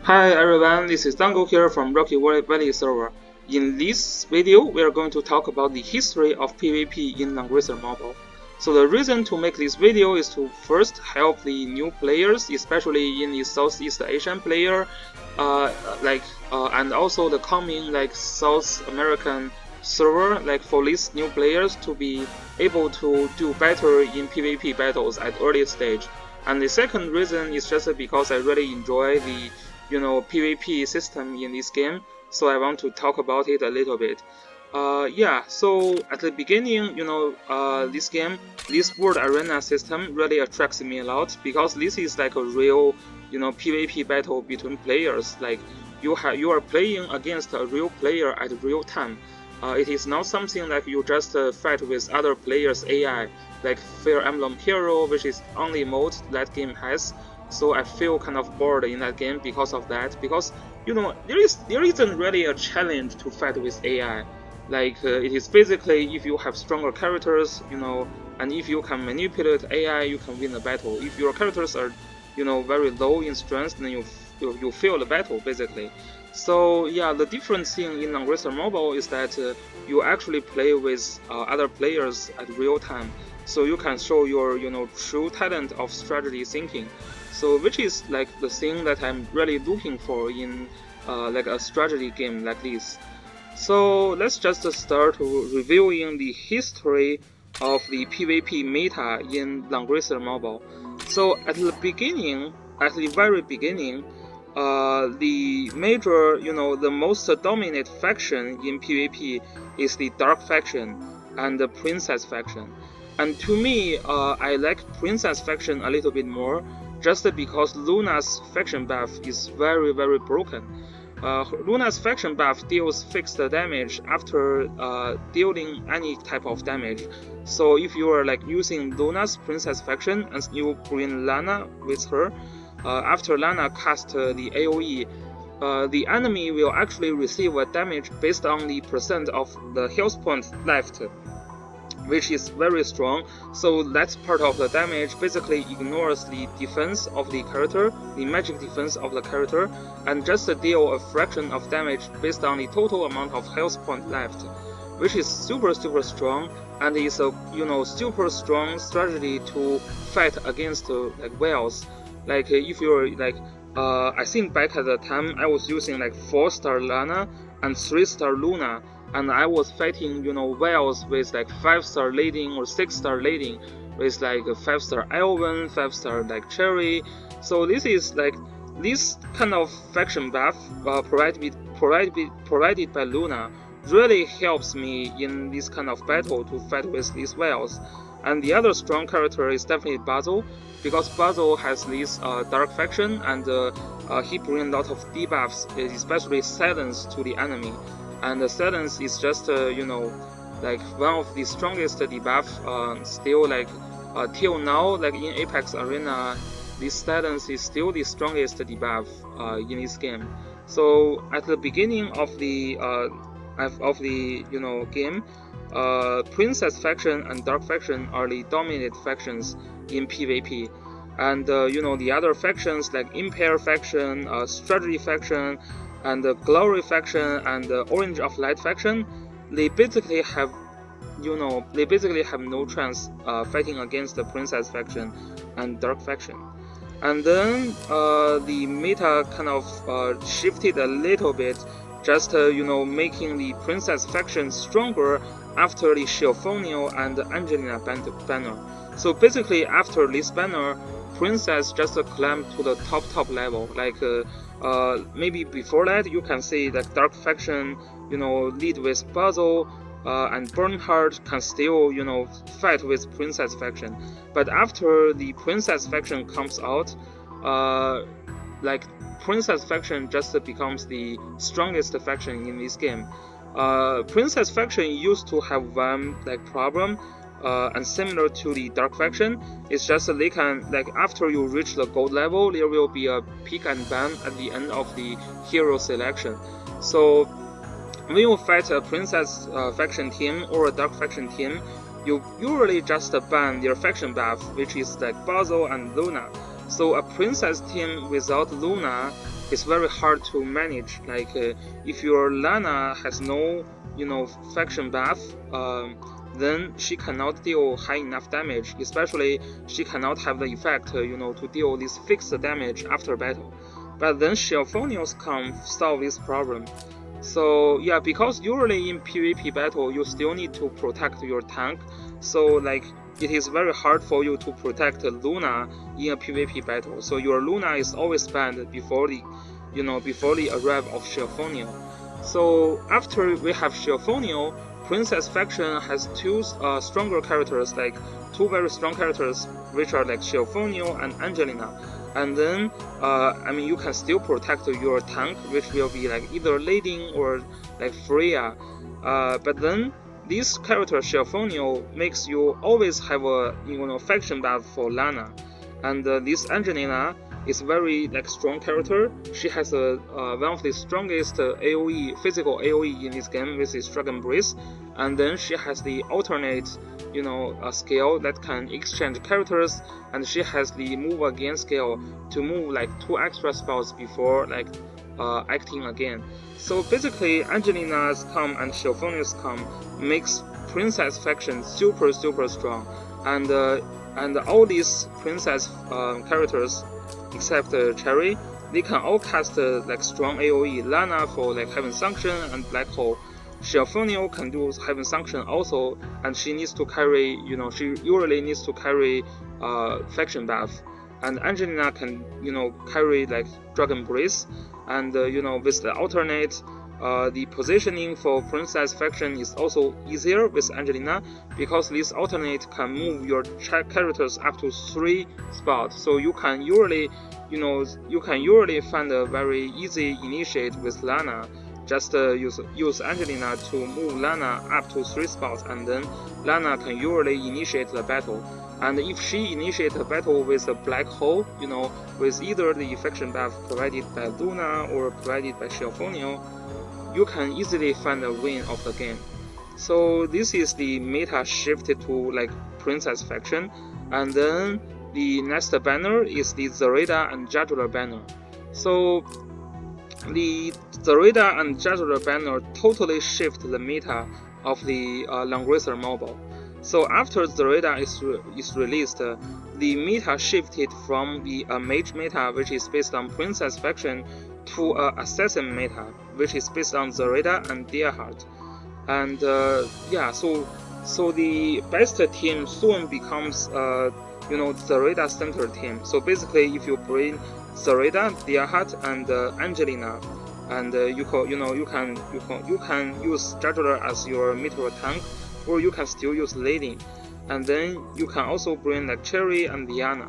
Hi everyone, this is Dango here from Rocky Valley server. In this video, we are going to talk about the history of PvP in Langrisser Mobile. So the reason to make this video is to first help the new players, especially in the Southeast Asian player, and also the coming South American server, for these new players to be able to do better in PvP battles at early stage. And the second reason is just because I really enjoy the PvP system in this game, so I want to talk about it a little bit. So at the beginning, this world arena system really attracts me a lot because this is like a real, PvP battle between players. Like you are playing against a real player at real time. It is not something like you just fight with other players' AI, like Fire Emblem Hero, which is only mode that game has. So I feel kind of bored in that game because of that. Because there isn't really a challenge to fight with AI. It is basically if you have stronger characters, and if you can manipulate AI, you can win the battle. If your characters are, very low in strength, then you fail the battle basically. So yeah, the different thing in Langrisser Mobile is that you actually play with other players at real time, so you can show your true talent of strategy thinking. So which is like the thing that I'm really looking for in like a strategy game like this. So let's just start reviewing the history of the PvP meta in Langrisser Mobile. So at the very beginning, the major, the most dominant faction in PvP is the Dark faction and the Princess faction. And to me, I like Princess faction a little bit more, just because Luna's faction buff is very broken. Luna's faction buff deals fixed damage after dealing any type of damage. So if you are using Luna's Princess faction and you bring Lana with her, after Lana casts the AoE, the enemy will actually receive a damage based on the percent of the health points left, which is very strong. So that part of the damage basically ignores the defense of the character, the magic defense of the character, and just deal a fraction of damage based on the total amount of health point left, which is super strong, and is a super strong strategy to fight against whales. If you're I think back at the time I was using 4-star Lana and 3-star Luna, and I was fighting whales with 5-star leading or 6-star leading with a 5-star Elven, 5-star Cherry. So this is this kind of faction buff provided by Luna really helps me in this kind of battle to fight with these whales. And the other strong character is definitely Basil, because Basil has this dark faction, and he brings a lot of debuffs, especially silence to the enemy. And the silence is just one of the strongest debuff. Still till now, in Apex Arena, this silence is still the strongest debuff in this game. So at the beginning of the game, Princess faction and Dark faction are the dominant factions in PvP, and the other factions like Empire faction, Strategy faction, and the Glory faction and the Orange of Light faction, they basically have no chance fighting against the Princess faction and Dark faction. And then the meta kind of shifted a little bit, just making the Princess faction stronger after the Shilfonio and Angelina banner. So basically after this banner, Princess just climbed to the top level. Maybe before that you can see that Dark faction lead with Basil, and Bernhard can still fight with Princess faction. But after the Princess faction comes out, Princess faction just becomes the strongest faction in this game. Princess faction used to have one problem, and similar to the Dark faction, it's just they can after you reach the gold level, there will be a pick and ban at the end of the hero selection. So when you fight a Princess faction team or a Dark faction team, you usually just ban their faction buff, which is Basil and Luna. So a princess team without Luna is very hard to manage. Like if your Lana has no faction buff, then she cannot deal high enough damage. Especially she cannot have the effect to deal this fixed damage after battle. But then Shelphonios can solve this problem. So yeah, because usually in PvP battle you still need to protect your tank, so like it is very hard for you to protect Luna in a PvP battle. So your Luna is always banned before the arrival of Shelphonio. So after we have Shelphonio, Princess faction has two stronger characters, like two very strong characters, which are like Shelphonio and Angelina. And then I mean, you can still protect your tank, which will be like either Lading or like Freya. But then this character Shelphonio makes you always have a faction buff for Lana, and this Angelina is very like strong character. She has one of the strongest AOE physical AOE in this game, with this Dragon Breath, and then she has the alternate skill that can exchange characters, and she has the move again skill to move like 2 extra spots before like acting again. So basically Angelina's come and Shelphonius come makes princess faction super strong, and all these princess characters except Cherry, they can all cast like strong AOE. Lana for like Heaven Sanction and Black Hole. Shelphonio can do Heaven Sanction also, and she needs to carry, she usually needs to carry faction buff. And Angelina can, carry like Dragon Breath, and with the alternate, the positioning for Princess faction is also easier with Angelina, because this alternate can move your characters up to 3 spots. So you can usually, find a very easy initiate with Lana. Just use Angelina to move Lana up to 3 spots, and then Lana can usually initiate the battle. And if she initiates a battle with a Black Hole, with either the faction buff provided by Luna or provided by Shelphonio, you can easily find a win of the game. So this is the meta shifted to like Princess faction, and then the next banner is the Zareda and Jadula banner. So the Zareda and Jadula banner totally shift the meta of the Langrisser Mobile. So after Zareda is released, the meta shifted from the mage meta, which is based on Princess faction, to assassin meta, which is based on Zareda and Deerheart. And yeah, so the best team soon becomes Zareda center team. So basically, if you bring Zareda, Deerheart, and Angelina, and you can use Jadula as your meteor tank, or you can still use Lading, and then you can also bring like Cherry and Diana.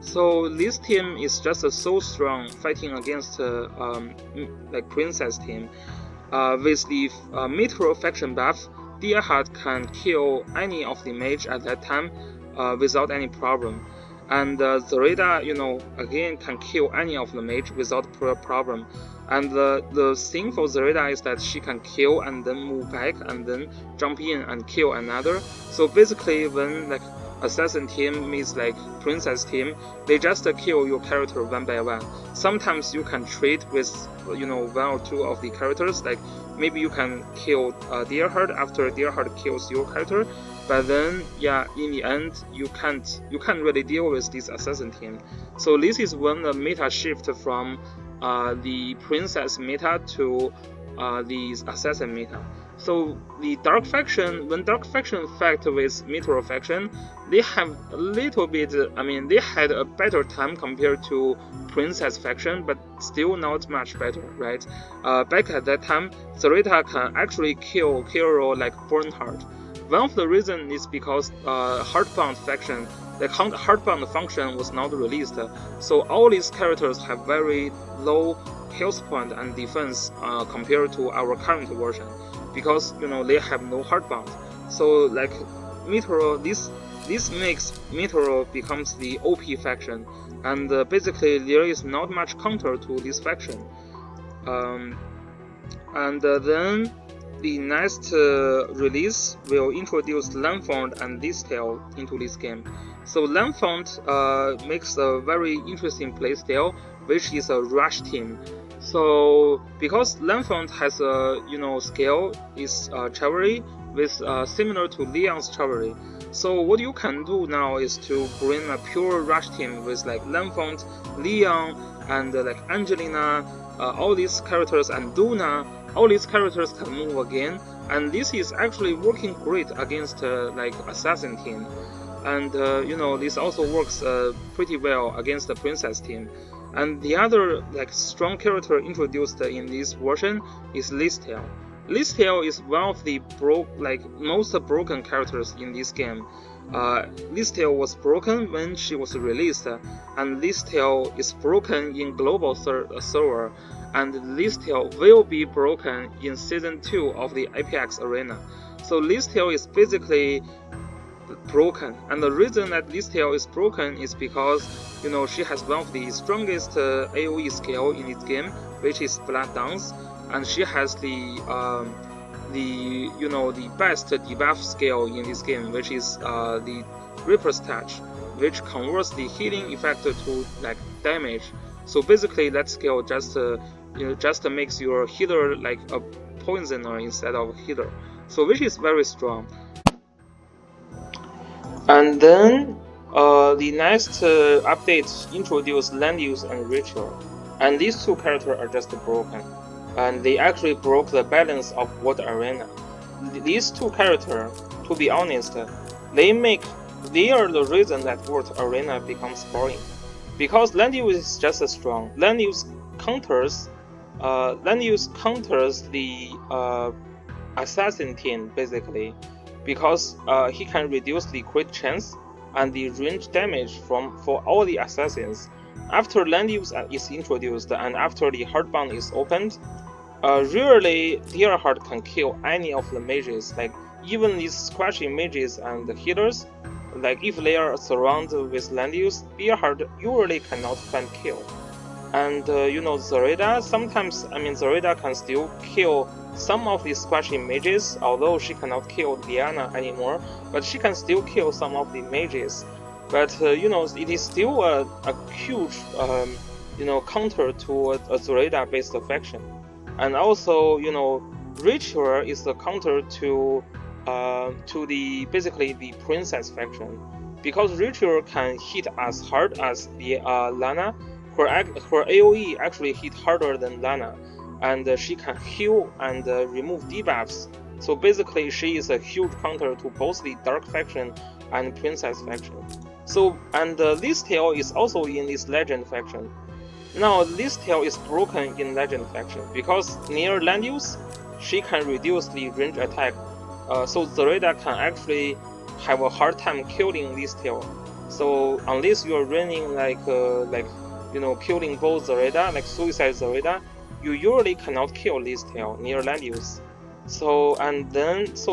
So this team is just so strong fighting against like Princess team. With the Meteor faction buff, Deerheart can kill any of the mage at that time without any problem. And Zareda, again can kill any of the mage without problem. And the thing for Zareda is that she can kill and then move back and then jump in and kill another. So basically, when like assassin team meets like princess team, they just kill your character one by one. Sometimes you can trade with 1 or 2 of the characters, like maybe you can kill Deerheart after Deerheart kills your character, but then yeah, in the end you can't really deal with this assassin team. So this is when the meta shift from the princess meta to the assassin meta. So the dark faction, when dark faction fight with meteor faction, they have a little bit, they had a better time compared to princess faction, but still not much better, right? Back at that time, Zareta can actually kill hero like Bernhardt. One of the reasons is because Heartbound faction, the Heartbound function was not released, so all these characters have very low health point and defense compared to our current version, because they have no Heartbound. So like Meteor, this makes Meteor becomes the OP faction, and basically there is not much counter to this faction. And then the next release will introduce Langrisser and Listell into this game. So Langrisser makes a very interesting playstyle, which is a rush team. So because Langrisser has a skill is chivalry with similar to Leon's chivalry. So what you can do now is to bring a pure rush team with like Langrisser, Leon, and like Angelina, all these characters, and Duna. All these characters can move again, and this is actually working great against like assassin team, and this also works pretty well against the princess team. And the other like strong character introduced in this version is Listell. Listell is one of the most broken characters in this game. Listell was broken when she was released, and Listell is broken in global server, and Listell will be broken in Season 2 of the Apex Arena. So Listell is basically broken, and the reason that Listell is broken is because she has one of the strongest AoE skill in this game, which is Blood Dance, and she has the best debuff skill in this game, which is the Reaper's Touch, which converts the healing effect to like damage. So basically, that skill just makes your healer like a poisoner instead of a healer. So which is very strong. And then the next update introduced land use and ritual, and these two characters are just broken, and they actually broke the balance of World Arena. These two characters, to be honest, they are the reason that World Arena becomes boring, because land use is just as strong. Land use counters the assassin team basically, because he can reduce the crit chance and the range damage for all the assassins. After land use is introduced and after the hardbound is opened, rarely Deerheart can kill any of the mages. Like even these squashy mages and the healers, like if they are surrounded with land use, Deerheart usually cannot find kill. And Zoraida, Zoraida can still kill some of the squashy mages, although she cannot kill Diana anymore, but she can still kill some of the mages. But it is still a huge counter to a Zoraida based faction. And also Ritual is the counter to basically the princess faction, because Ritual can hit as hard as the Lana. Her AoE actually hit harder than Lana, and she can heal and remove debuffs. So basically, she is a huge counter to both the Dark faction and Princess faction. So Listell is also in this Legend faction. Now Listell is broken in Legend faction because near land use, she can reduce the range attack. So Zoraida can actually have a hard time killing Listell. So unless you are running killing both Zoraida, like Suicide Zoraida, you usually cannot kill Listell near land use. So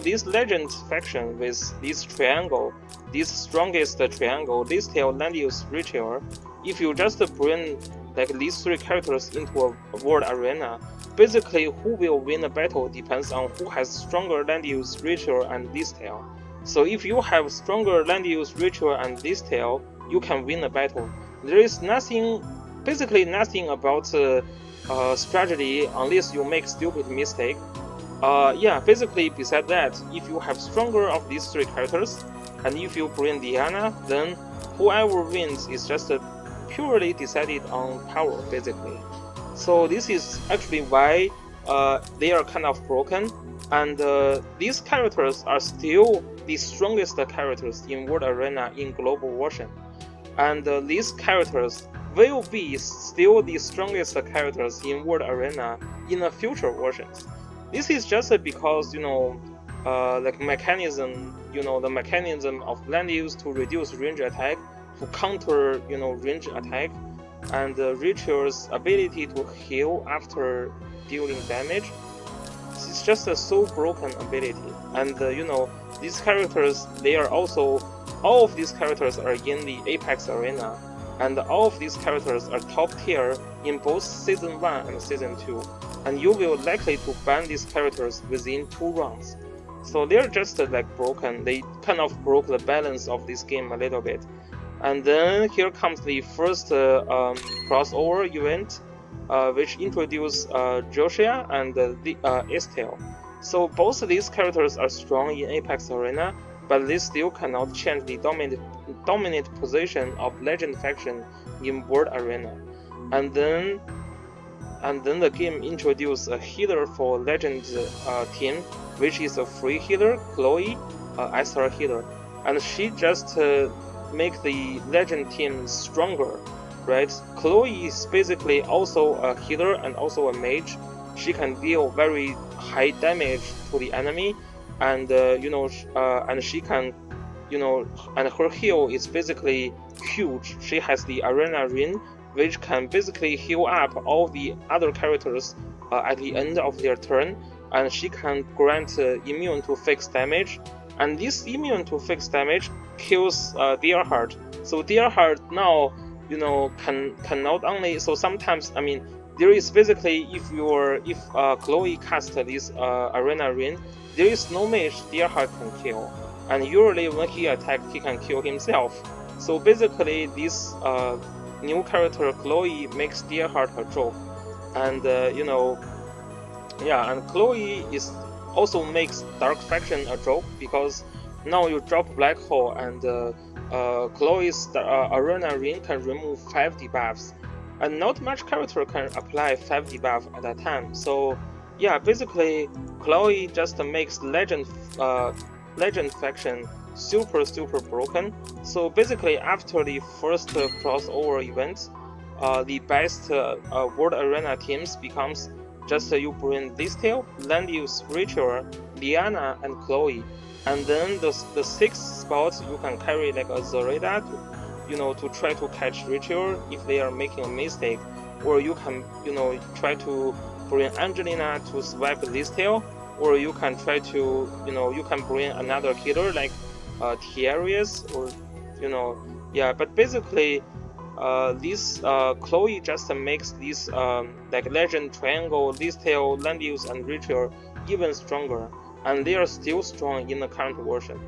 this Legend faction with this triangle, this strongest triangle, Listell, land use, Ritual, if you just bring like these three characters into a world arena, basically who will win a battle depends on who has stronger land use, Ritual, and Listell. So if you have stronger land use, Ritual, and Listell, you can win a battle. There is basically nothing about strategy unless you make stupid mistake. Basically beside that, if you have stronger of these three characters, and if you bring Diana, then whoever wins is just purely decided on power, basically. So this is actually why they are kind of broken, and these characters are still the strongest characters in World Arena in global version. And these characters will be still the strongest characters in World Arena in the future versions. This is just because the mechanism of land use to reduce range attack, to counter range attack, and Ritual's ability to heal after dealing damage. It's just a so broken ability. And these characters, all of these characters are in the Apex Arena, and all of these characters are top tier in both Season 1 and Season 2. and you will likely to ban these characters within 2 rounds. So they're just like broken. They kind of broke the balance of this game a little bit. And then here comes the first crossover event, which introduced Joshua and Listell. So both of these characters are strong in Apex Arena, but they still cannot change the dominant position of Legend faction in World Arena. And then the game introduced a healer for Legend team, which is a free healer, Chloe, SR healer, and she just make the Legend team stronger, right? Chloe is basically also a healer and also a mage. She can deal very high damage to the enemy, and and she can, and her heal is basically huge. She has the Arena Ring, which can basically heal up all the other characters at the end of their turn, and she can grant immune to fixed damage, and this immune to fixed damage kills Deerheart. So Deerheart now, can not only, so sometimes, I mean, there is basically, if Chloe casts this Arena Ring, there is no mage Deerheart can kill, and usually when he attacks, he can kill himself. So basically, this new character Chloe makes Deerheart a joke, and and Chloe also makes Dark Faction a joke, because now you drop Black Hole and Chloe's Arena Ring can remove 5 debuffs, and not much character can apply 5 debuff at a time. So yeah, basically Chloe just makes Legend faction super broken. So basically after the first crossover event, the best World Arena teams becomes just you bring Listell, Langrisser, Rachel, Diana, and Chloe, and then the 6th spot you can carry like a Zareda to try to catch Rachel if they are making a mistake, or you can try to bring Angelina to swipe Listell, or you can try to you can bring another healer like Tiarius, or but basically this Chloe just makes this like Legend Triangle, Listell, Langrisser, and Rachel even stronger, and they are still strong in the current version.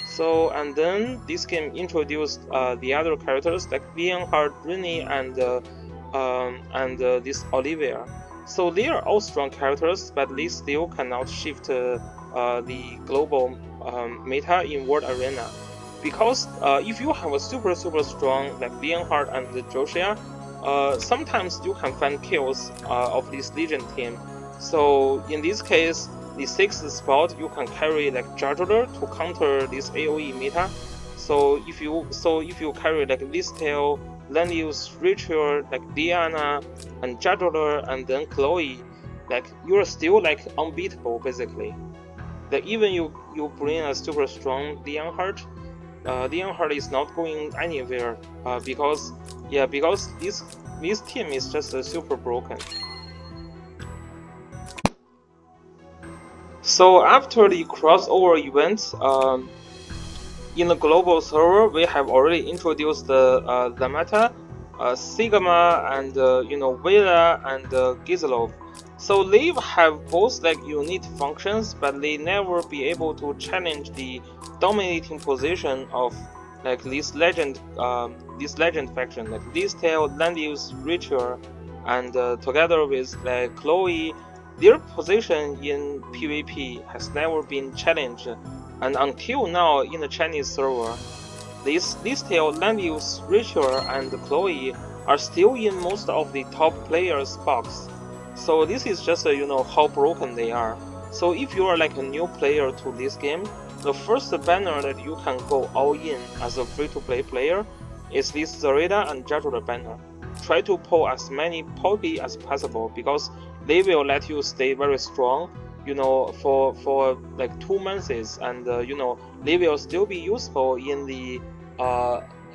So, and then this game introduced the other characters like Leonhard, Rennie, and this Olivia. So they are all strong characters, but they still cannot shift the global meta in World Arena. Because if you have a super strong like Leonhard and Joshua, sometimes you can find kills of this Legion team. So in this case, the 6th spot you can carry like Juggler to counter this AoE meta. So if you carry like Listell, Langrisser, Rachel, like Diana, and Juggler, and then Chloe, like you are still like unbeatable basically. Like even you bring a super strong Leonhard, Leonhard is not going anywhere because this team is just super broken. So after the crossover event, in the global server, we have already introduced the meta, Sigma, and Vela and Gizlov. So they have both like unique functions, but they never be able to challenge the dominating position of like this legend faction, like Listell, Langrisser, Rachel, and together with like Chloe. Their position in PvP has never been challenged, and until now in the Chinese server, these Listell, Langrisser, Rachel, and Chloe are still in most of the top players' box. So this is just how broken they are. So if you are like a new player to this game, the first banner that you can go all in as a free-to-play player is this Zareda and Juggler banner. Try to pull as many Poppy as possible, because they will let you stay very strong, for like 2 months, and they will still be useful in the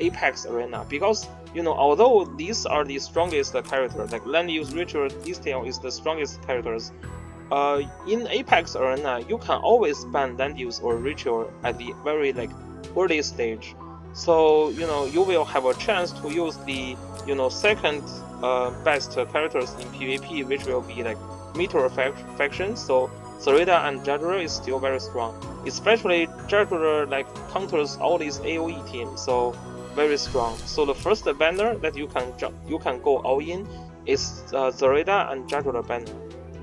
Apex Arena, because although these are the strongest characters, like Langrisser, Rachel, Listell is the strongest characters, in Apex Arena you can always ban Langrisser or Rachel at the very like early stage. So you will have a chance to use the second best characters in PvP, which will be like meter faction, so Zareda and Jadra is still very strong. Especially Jadra like counters all these AoE teams, so very strong. So the first banner that you can go all in is Zareda and Jadra banner,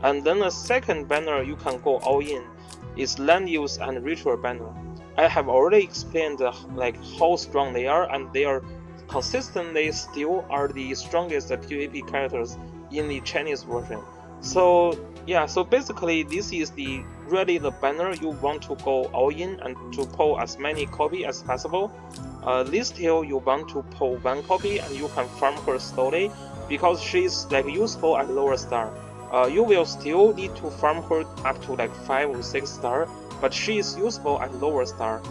and then the second banner you can go all in is land use and ritual banner. I have already explained like how strong they are, and they are consistently still are the strongest PvP characters in the Chinese version. So yeah, so basically this is really the banner you want to go all in and to pull as many copy as possible. Listell you want to pull 1 copy and you can farm her slowly because she's like useful at lower star. You will still need to farm her up to like 5 or 6 star, but she is useful at lower star.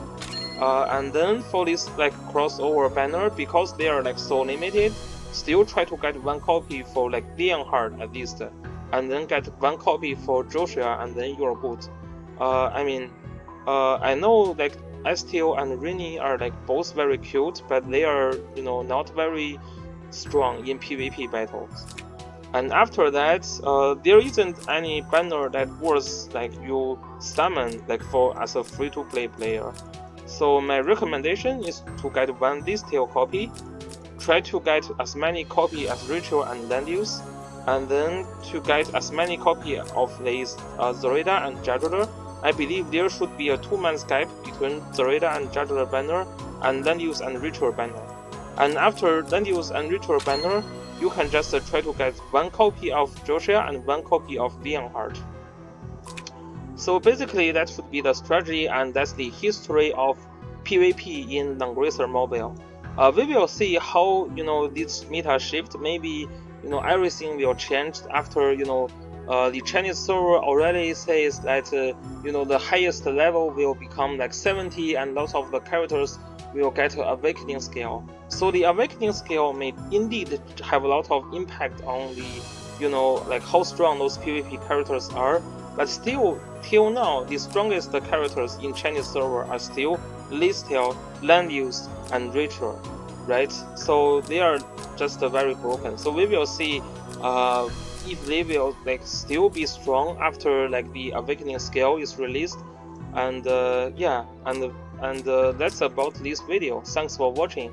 And then for this like crossover banner, because they are like so limited, still try to get 1 copy for like Leonhard at least, and then get 1 copy for Joshua, and then you're good. I know like Listell and Rini are like both very cute, but they are not very strong in PvP battles. And after that, there isn't any banner that worth like you summon like for as a free-to-play player. So my recommendation is to get 1 Listell copy, try to get as many copy as ritual and land use, and then to get as many copy of these Zareda and Jadra. I believe there should be a 2-month gap between Zareda and Jadra banner and land use and ritual banner. And after land use and ritual banner, you can just try to get 1 copy of Joshua and 1 copy of Leonhard. So basically that should be the strategy, and that's the history of PvP in Langrisser Mobile. We will see how this meta shift. Maybe everything will change after the Chinese server already says that the highest level will become like 70, and lots of the characters will get an awakening scale. So the awakening scale may indeed have a lot of impact on the like how strong those PvP characters are. But still, till now, the strongest characters in Chinese server are still Listell, land use, and ritual, right? So they are just very broken. So we will see if they will like still be strong after like the awakening scale is released. And yeah, and that's about this video. Thanks for watching.